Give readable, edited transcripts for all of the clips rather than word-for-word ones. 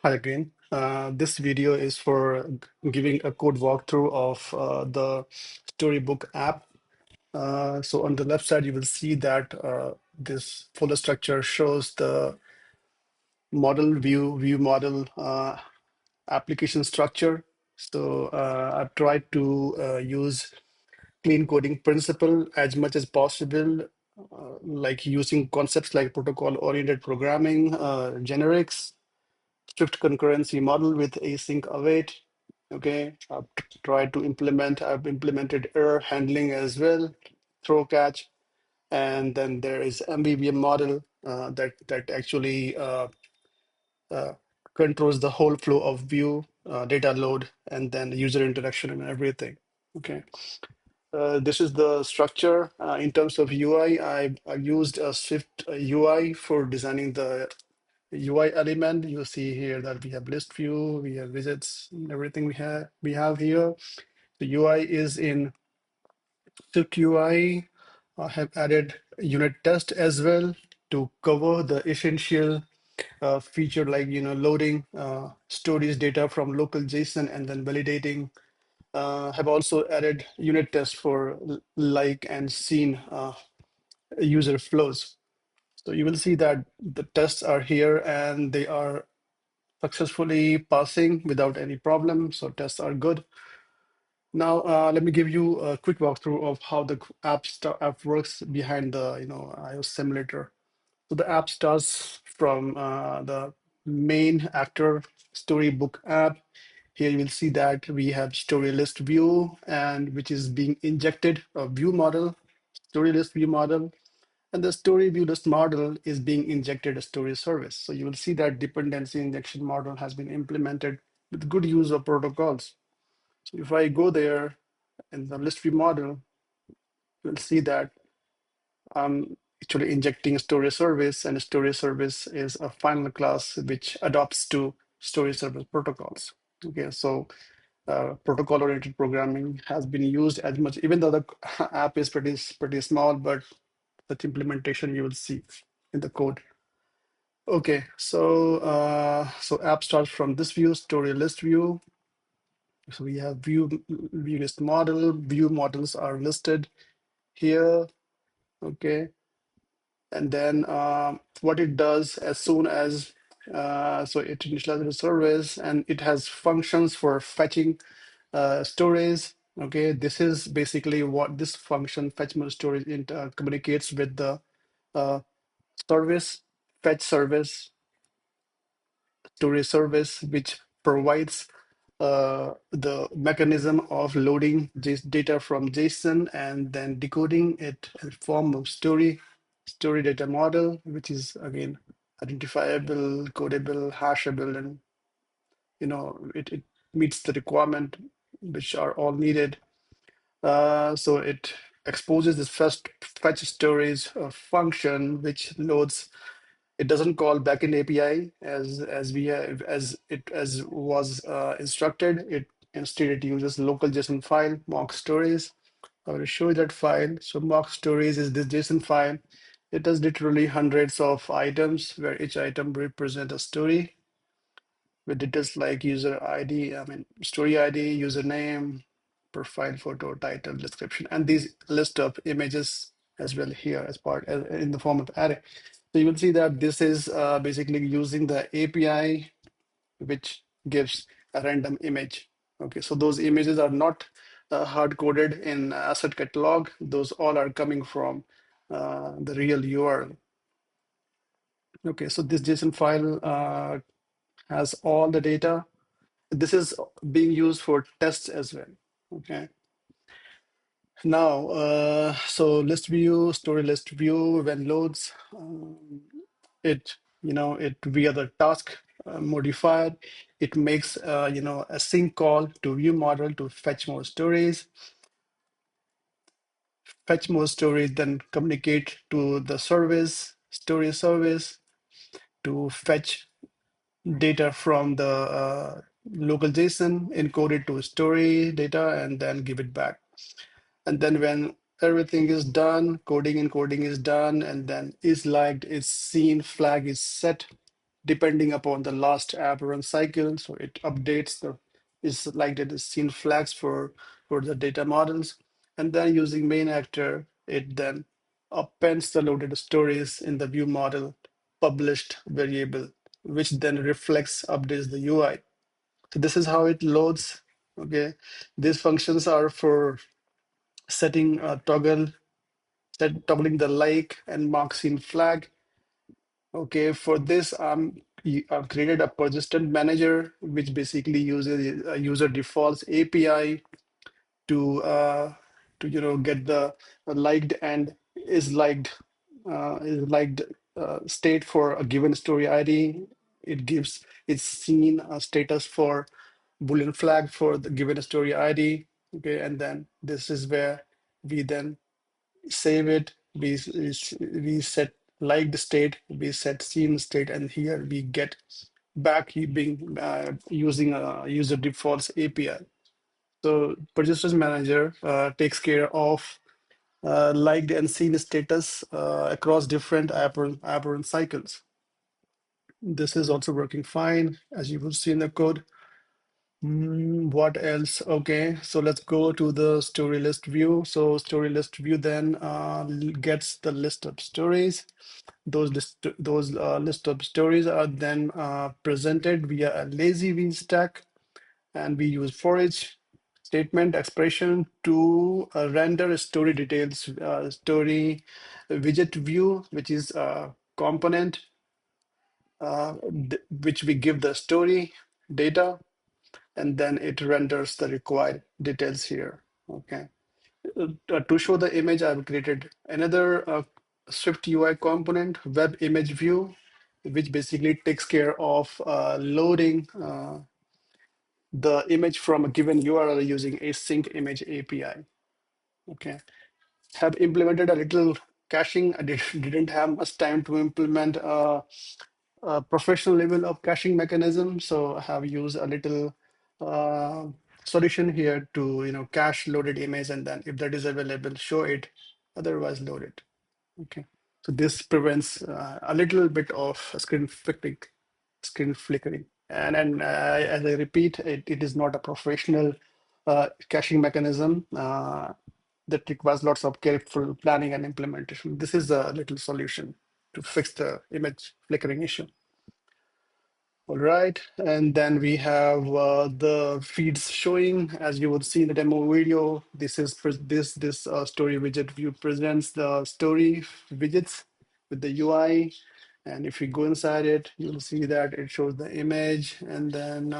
Hi again. This video is for giving a code walkthrough of the StoryBook app. So on the left side, you will see that this folder structure shows the model view model application structure. So I've tried to use clean coding principle as much as possible, like using concepts like protocol-oriented programming, generics, strict concurrency model with async await. Okay, I've implemented error handling as well, throw catch, and then there is MVVM model that actually uh, controls the whole flow of view, data load, and then user interaction and everything. Okay, this is the structure. In terms of UI, I used a Swift UI for designing the UI element. You see here that we have list view, we have widgets, and everything we have here. The UI is in Swift UI. I have added unit test as well to cover the essential feature like loading stories data from local JSON and then validating. Have also added unit test for like and seen user flows. So you will see that the tests are here and they are successfully passing without any problem. So tests are good. Now, let me give you a quick walkthrough of how the app works behind the iOS simulator. So the app starts from the main actor StoryBook app. Here you will see that we have story list view and which is being injected a view model, story list view model, and the story view list model is being injected a story service. So you will see that dependency injection model has been implemented with good use of protocols. So if I go there in the list view model, you'll see that I'm actually injecting a story service, and a story service is a final class which adopts to story service protocols. Okay, so protocol-oriented programming has been used as much, even though the app is pretty small, but such implementation you will see in the code. Okay, so app starts from this view, story list view. So we have view list model. View models are listed here. Okay, and then what it does as soon as so it initializes the service and it has functions for fetching stories. Okay, this is basically what this function fetch more stories communicates with the uh, service, fetch service, story service, which provides the mechanism of loading this data from JSON and then decoding it in form of story data model, which is again identifiable, codable, hashable, and it meets the requirement which are all needed. So it exposes this first fetch stories function, which loads. It doesn't call backend API as we have as was instructed. It instead it uses local JSON file mock stories. I will show you that file. So mock stories is this JSON file. It does literally hundreds of items where each item represents a story with details like user ID, story ID, username, profile photo, title, description, and these list of images as well here as part in the form of array. So you will see that this is basically using the API, which gives a random image. Okay, so those images are not hard coded in asset catalog. Those all are coming from the real URL. Okay, so this JSON file has all the data. This is being used for tests as well. Okay. Now, so list view, story list view, when loads, it via the task modifier, it makes, a sync call to view model to fetch more stories, then communicate to the story service to fetch data from the local JSON, encode it to story data, and then give it back. And then when everything is done, coding and encoding is done, and then is liked, is seen, flag is set, depending upon the last app run cycle. So it updates the is like that is seen flags for the data models. And then using main actor, it then appends the loaded stories in the view model published variable, which then reflects updates the UI. So this is how it loads. Okay, these functions are for setting toggling the like and mark scene flag. Okay, for this, I've created a persistent manager, which basically uses a user defaults API to get the liked and is liked state for a given story ID. It gives its scene a status for Boolean flag for the given story ID. Okay, and then this is where we then save it. We set liked state, we set scene state, and here we get back being using a user defaults API. So persistence manager takes care of liked and seen status across different app run cycles. This is also working fine, as you will see in the code. What else? Okay, so let's go to the story list view. So story list view then gets the list of stories. Those list of stories are then presented via a lazy V stack, and we use for each statement expression to render story details, story widget view, which is a component which we give the story data, and then it renders the required details here. Okay. To show the image, I've created another Swift UI component, web image view, which basically takes care of loading the image from a given URL using async image API. Okay. Have implemented a little caching. I didn't have much time to implement a professional level of caching mechanism, so I have used a little uh, solution here to cache loaded image, and then if that is available, show it. Otherwise, load it. Okay. So this prevents a little bit of screen flickering. And as I repeat, it is not a professional caching mechanism that requires lots of careful planning and implementation. This is a little solution to fix the image flickering issue. All right, and then we have the feeds showing, as you would see in the demo video. This is this story widget view presents the story widgets with the UI, and if you go inside it, you'll see that it shows the image, and then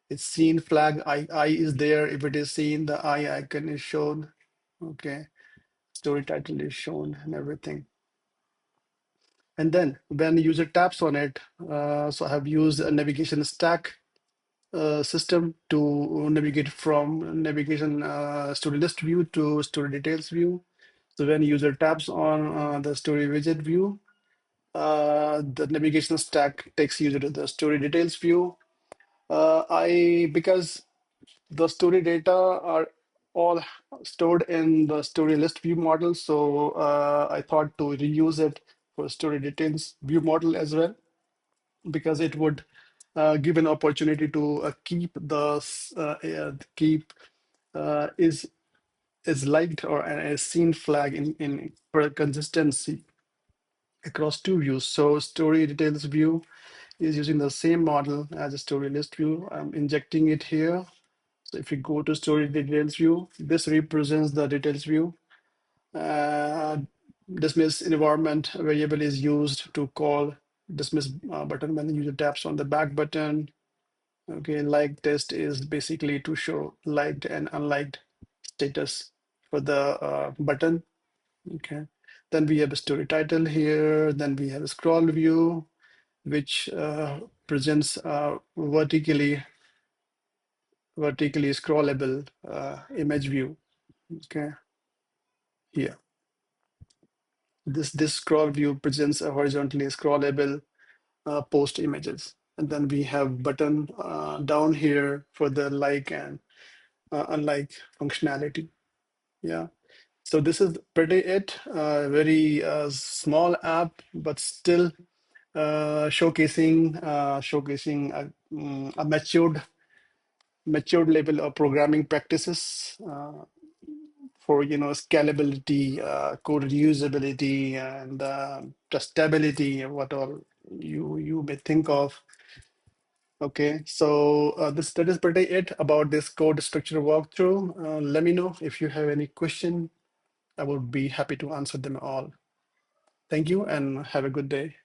it's seen flag I is there. If it is seen, the I icon is shown. Okay, story title is shown and everything. And then when the user taps on it, so I have used a navigation stack system to navigate from navigation story list view to story details view. So when user taps on the story widget view, the navigation stack takes user to the story details view. Because the story data are all stored in the story list view model, so I thought to reuse it for story details view model as well, because it would give an opportunity to keep is liked or a seen flag in for consistency across two views. So story details view is using the same model as a story list view. I'm injecting it here. So if you go to story details view, this represents the details view. Dismiss environment variable is used to call dismiss button when the user taps on the back button. Okay, like test is basically to show liked and unliked status for the button. Okay, then we have a story title here. Then we have a scroll view, which presents vertically scrollable image view. Okay, here this scroll view presents a horizontally scrollable post images, and then we have button down here for the like and unlike functionality. Yeah. So this is pretty it. Very small app, but still showcasing a matured level of programming practices for scalability, code reusability, and testability, what all you may think of. Okay, so this that is pretty it about this code structure walkthrough. Let me know if you have any question. I would be happy to answer them all. Thank you and have a good day.